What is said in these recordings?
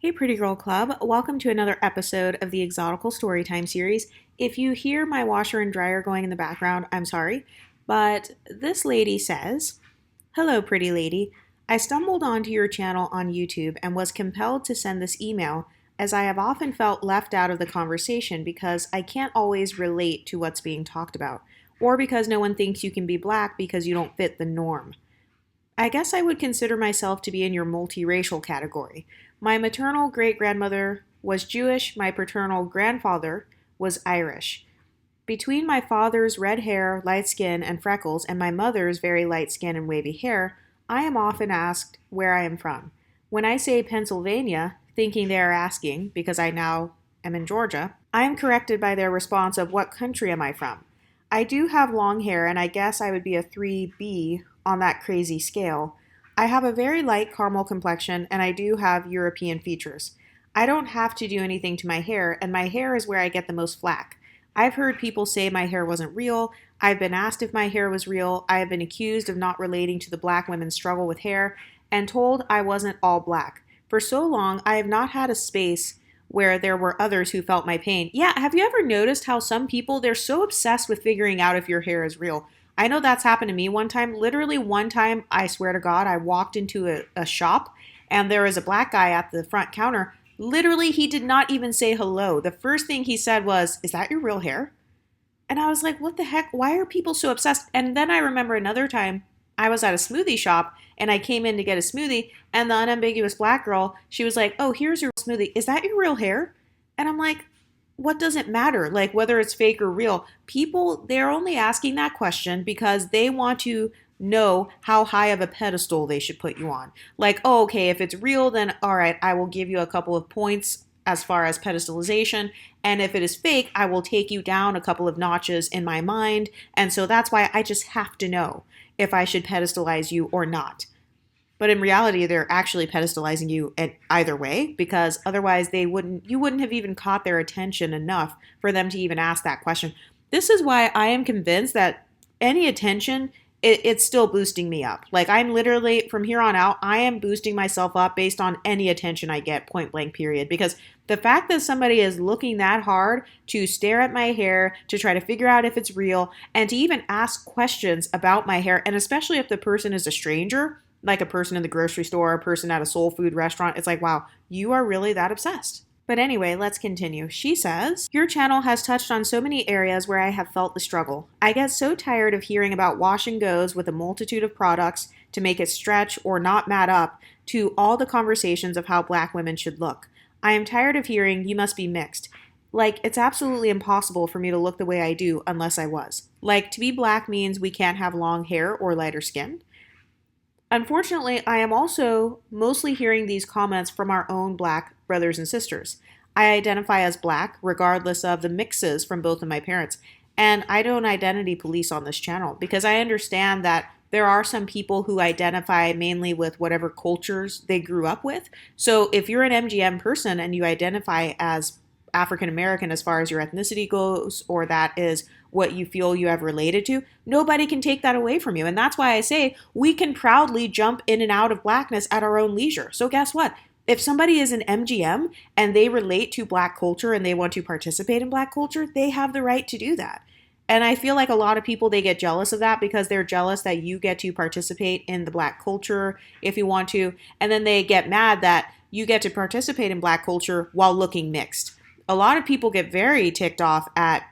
Hey, Pretty Girl Club. Welcome to another episode of the Exotical Storytime series. If you hear my washer and dryer going in the background, I'm sorry. But this lady says, "Hello, pretty lady. I stumbled onto your channel on YouTube and was compelled to send this email as I have often felt left out of the conversation because I can't always relate to what's being talked about, or because no one thinks you can be black because you don't fit the norm. I guess I would consider myself to be in your multiracial category. My maternal great grandmother was Jewish, my paternal grandfather was Irish. Between my father's red hair, light skin, and freckles, and my mother's very light skin and wavy hair, I am often asked where I am from. When I say Pennsylvania, thinking they are asking, because I now am in Georgia, I am corrected by their response of what country am I from. I do have long hair, and I guess I would be a 3B on that crazy scale. I have a very light caramel complexion, and I do have European features. I don't have to do anything to my hair, and my hair is where I get the most flack. I've heard people say my hair wasn't real. I've been asked if my hair was real. I have been accused of not relating to the black women's struggle with hair, and told I wasn't all black. For so long, I have not had a space where there were others who felt my pain. Yeah, have you ever noticed how some people, they're so obsessed with figuring out if your hair is real? I know that's happened to me one time. Literally one time, I swear to God, I walked into a shop and there was a black guy at the front counter. Literally, he did not even say hello. The first thing he said was, "Is that your real hair?" And I was like, what the heck? Why are people so obsessed? And then I remember another time I was at a smoothie shop and I came in to get a smoothie, and the unambiguous black girl, she was like, "Oh, here's your smoothie. Is that your real hair?" And I'm like, what does it matter? Like, whether it's fake or real? People, they're only asking that question because they want to know how high of a pedestal they should put you on. Like, oh, okay, if it's real, then all right, I will give you a couple of points as far as pedestalization. And if it is fake, I will take you down a couple of notches in my mind. And so that's why I just have to know if I should pedestalize you or not. But in reality, they're actually pedestalizing you at either way, because otherwise you wouldn't have even caught their attention enough for them to even ask that question. This is why I am convinced that any attention, it's still boosting me up. Like, I'm literally, from here on out, I am boosting myself up based on any attention I get, point blank, period. Because the fact that somebody is looking that hard to stare at my hair, to try to figure out if it's real, and to even ask questions about my hair, and especially if the person is a stranger, like a person in the grocery store, a person at a soul food restaurant, it's like, wow, you are really that obsessed. But anyway, let's continue. She says, "Your channel has touched on so many areas where I have felt the struggle. I get so tired of hearing about wash and goes with a multitude of products to make it stretch or not mat up to all the conversations of how black women should look. I am tired of hearing you must be mixed. Like, it's absolutely impossible for me to look the way I do unless I was. Like, to be black means we can't have long hair or lighter skin. Unfortunately, I am also mostly hearing these comments from our own black brothers and sisters. I identify as black regardless of the mixes from both of my parents, and I don't identity police on this channel because I understand that there are some people who identify mainly with whatever cultures they grew up with. So if you're an MGM person and you identify as African American as far as your ethnicity goes, or that is what you feel you have related to, nobody can take that away from you. And that's why I say we can proudly jump in and out of blackness at our own leisure. So guess what? If somebody is an MGM and they relate to black culture and they want to participate in black culture, they have the right to do that. And I feel like a lot of people, they get jealous of that because they're jealous that you get to participate in the black culture if you want to. And then they get mad that you get to participate in black culture while looking mixed. A lot of people get very ticked off at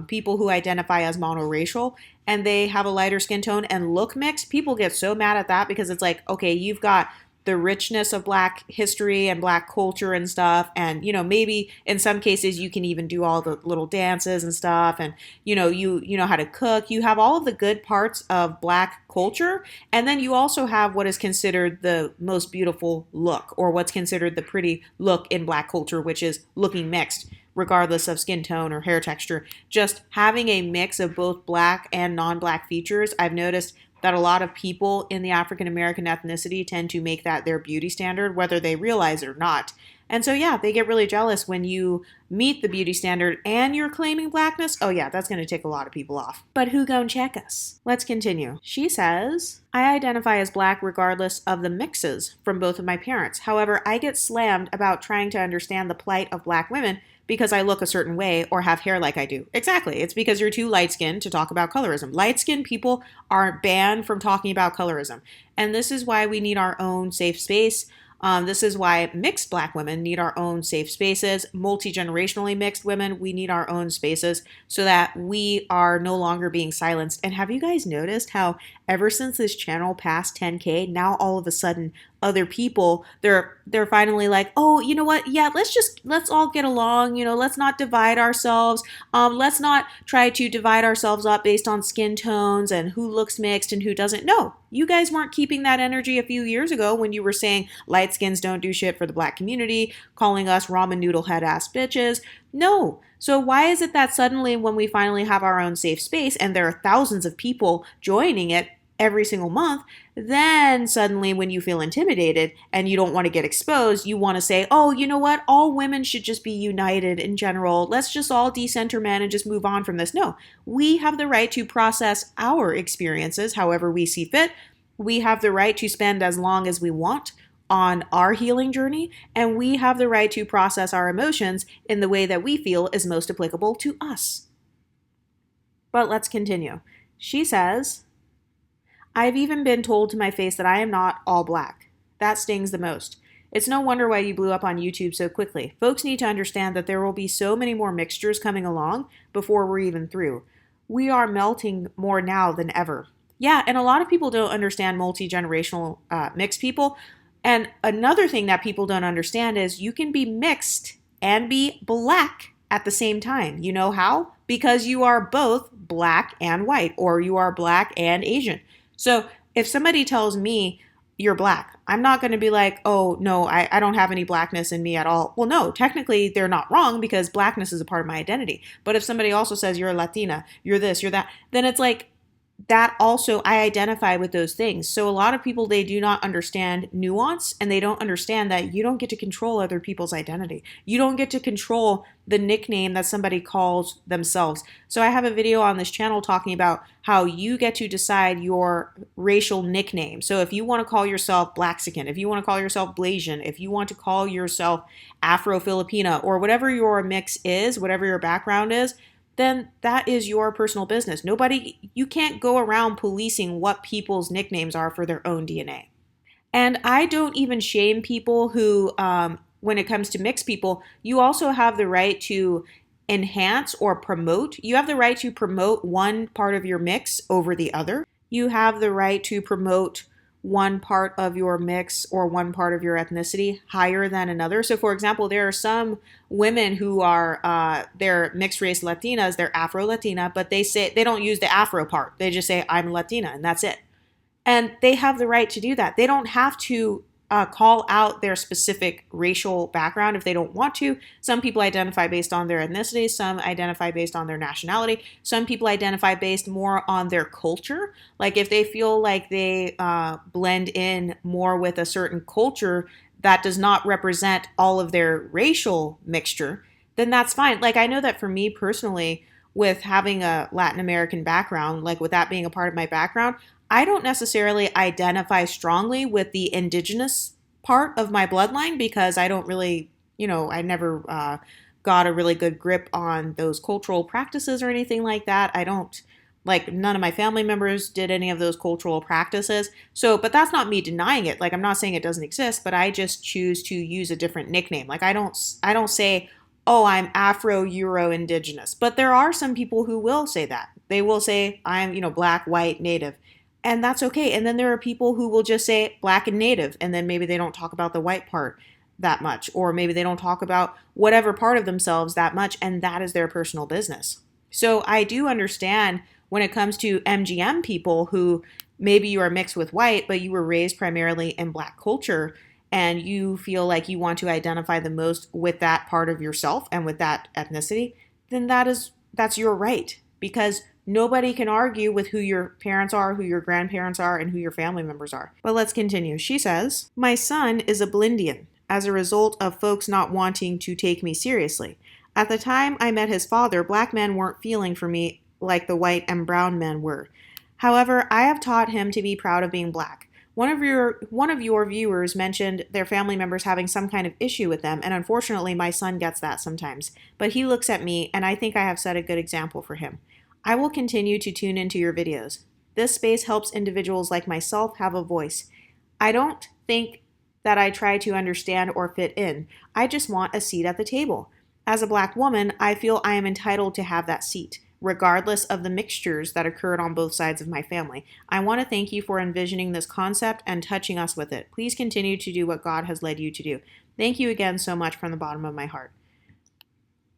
people who identify as monoracial and they have a lighter skin tone and look mixed. People get so mad at that because it's like, okay, you've got the richness of black history and black culture and stuff. And, maybe in some cases you can even do all the little dances and stuff. And, you know how to cook. You have all of the good parts of black culture. And then you also have what is considered the most beautiful look, or what's considered the pretty look in black culture, which is looking mixed, regardless of skin tone or hair texture. Just having a mix of both black and non-black features, I've noticed that a lot of people in the African American ethnicity tend to make that their beauty standard, whether they realize it or not. And so, yeah, they get really jealous when you meet the beauty standard and you're claiming blackness. Oh, yeah, that's going to take a lot of people off. But who gon' check us? Let's continue. She says, I identify as black regardless of the mixes from both of my parents. However, I get slammed about trying to understand the plight of black women because I look a certain way or have hair like I do. Exactly. It's because you're too light-skinned to talk about colorism. Light-skinned people are banned from talking about colorism. And this is why we need our own safe space. This is why mixed black women need our own safe spaces. Multi-generationally mixed women, we need our own spaces so that we are no longer being silenced. And have you guys noticed how ever since this channel passed 10K, now all of a sudden other people, they're finally like, oh, you know what? Yeah, let's all get along. Let's not divide ourselves. Let's not try to divide ourselves up based on skin tones and who looks mixed and who doesn't. No, you guys weren't keeping that energy a few years ago when you were saying light skins don't do shit for the black community, calling us ramen noodle head ass bitches. No. So why is it that suddenly when we finally have our own safe space and there are thousands of people joining it every single month, then suddenly when you feel intimidated and you don't want to get exposed, you want to say, oh, you know what? All women should just be united in general. Let's just all decenter men and just move on from this. No, we have the right to process our experiences however we see fit. We have the right to spend as long as we want on our healing journey, and we have the right to process our emotions in the way that we feel is most applicable to us. But let's continue. She says, I've even been told to my face that I am not all black. That stings the most. It's no wonder why you blew up on YouTube so quickly. Folks need to understand that there will be so many more mixtures coming along before we're even through. We are melting more now than ever. Yeah, and a lot of people don't understand multi-generational mixed people. And another thing that people don't understand is you can be mixed and be black at the same time. You know how? Because you are both black and white, or you are black and Asian. So if somebody tells me you're black, I'm not going to be like, oh, no, I don't have any blackness in me at all. Well, no, technically they're not wrong because blackness is a part of my identity. But if somebody also says you're a Latina, you're this, you're that, then it's like, that also, I identify with those things. So a lot of people, they do not understand nuance, and they don't understand that you don't get to control other people's identity. You don't get to control the nickname that somebody calls themselves. So I have a video on this channel talking about how you get to decide your racial nickname. So if you want to call yourself Blaxican, if you want to call yourself Blasian, if you want to call yourself Afro-Filipina, or whatever your mix is, whatever your background is, then that is your personal business. You can't go around policing what people's nicknames are for their own DNA. And I don't even shame people who, when it comes to mixed people, you also have the right to enhance or promote. You have the right to promote one part of your mix over the other. You have the right to promote one part of your mix or one part of your ethnicity higher than another. So for example, there are some women who are, they're mixed race Latinas, they're Afro-Latina, but they don't use the Afro part. They just say, I'm Latina, and that's it. And they have the right to do that. They don't have to call out their specific racial background if they don't want to. Some people identify based on their ethnicity. Some identify based on their nationality. Some people identify based more on their culture. Like if they feel like they blend in more with a certain culture that does not represent all of their racial mixture, then that's fine. Like I know that for me personally, with having a Latin American background, like with that being a part of my background, I don't necessarily identify strongly with the indigenous part of my bloodline because I don't really, I never got a really good grip on those cultural practices or anything like that. I don't, like, none of my family members did any of those cultural practices. So, but that's not me denying it. Like, I'm not saying it doesn't exist, but I just choose to use a different nickname. Like, I don't say, oh, I'm Afro-Euro-Indigenous. But there are some people who will say that. They will say, I'm, black, white, native. And that's okay. And then there are people who will just say black and native, and then maybe they don't talk about the white part that much, or maybe they don't talk about whatever part of themselves that much, and that is their personal business. So I do understand when it comes to MGM people who maybe you are mixed with white, but you were raised primarily in black culture, and you feel like you want to identify the most with that part of yourself and with that ethnicity, then that's your right, because nobody can argue with who your parents are, who your grandparents are, and who your family members are. But let's continue. She says, my son is a Blindian. as a result of folks not wanting to take me seriously. At the time I met his father, black men weren't feeling for me like the white and brown men were. However, I have taught him to be proud of being black. One of your viewers mentioned their family members having some kind of issue with them, and unfortunately my son gets that sometimes. But he looks at me and I think I have set a good example for him. I will continue to tune into your videos. This space helps individuals like myself have a voice. I don't think that I try to understand or fit in. I just want a seat at the table. As a black woman, I feel I am entitled to have that seat, regardless of the mixtures that occurred on both sides of my family. I want to thank you for envisioning this concept and touching us with it. Please continue to do what God has led you to do. Thank you again so much from the bottom of my heart.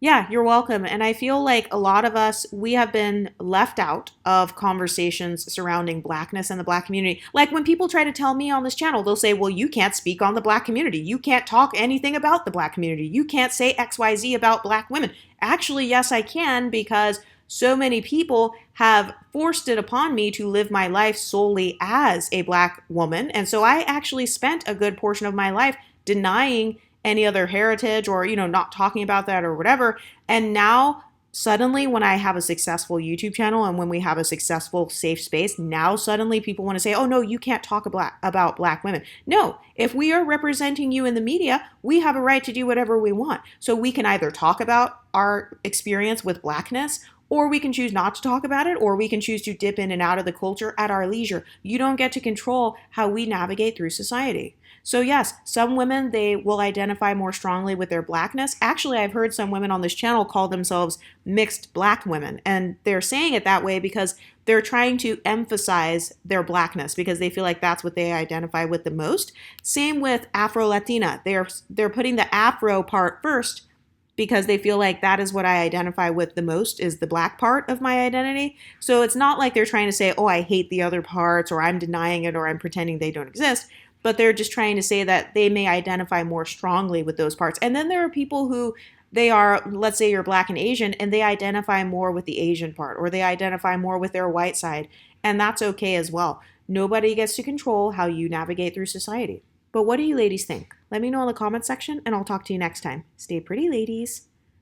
Yeah, you're welcome. And I feel like a lot of us, we have been left out of conversations surrounding blackness and the black community. Like when people try to tell me on this channel, they'll say, well, you can't speak on the black community. You can't talk anything about the black community. You can't say XYZ about black women. Actually, yes, I can, because so many people have forced it upon me to live my life solely as a black woman. And so I actually spent a good portion of my life denying any other heritage or, not talking about that or whatever. And now suddenly when I have a successful YouTube channel and when we have a successful safe space, now suddenly people want to say, oh no, you can't talk about black women. No, if we are representing you in the media, we have a right to do whatever we want. So we can either talk about our experience with blackness, or we can choose not to talk about it, or we can choose to dip in and out of the culture at our leisure. You don't get to control how we navigate through society. So yes, some women, they will identify more strongly with their blackness. Actually, I've heard some women on this channel call themselves mixed black women, and they're saying it that way because they're trying to emphasize their blackness because they feel like that's what they identify with the most. Same with Afro-Latina. They're putting the Afro part first because they feel like that is what I identify with the most, is the black part of my identity. So it's not like they're trying to say, oh, I hate the other parts, or I'm denying it, or I'm pretending they don't exist. But they're just trying to say that they may identify more strongly with those parts. And then there are people who they are, let's say you're black and Asian, and they identify more with the Asian part, or they identify more with their white side. And that's okay as well. Nobody gets to control how you navigate through society. But what do you ladies think? Let me know in the comment section, and I'll talk to you next time. Stay pretty, ladies.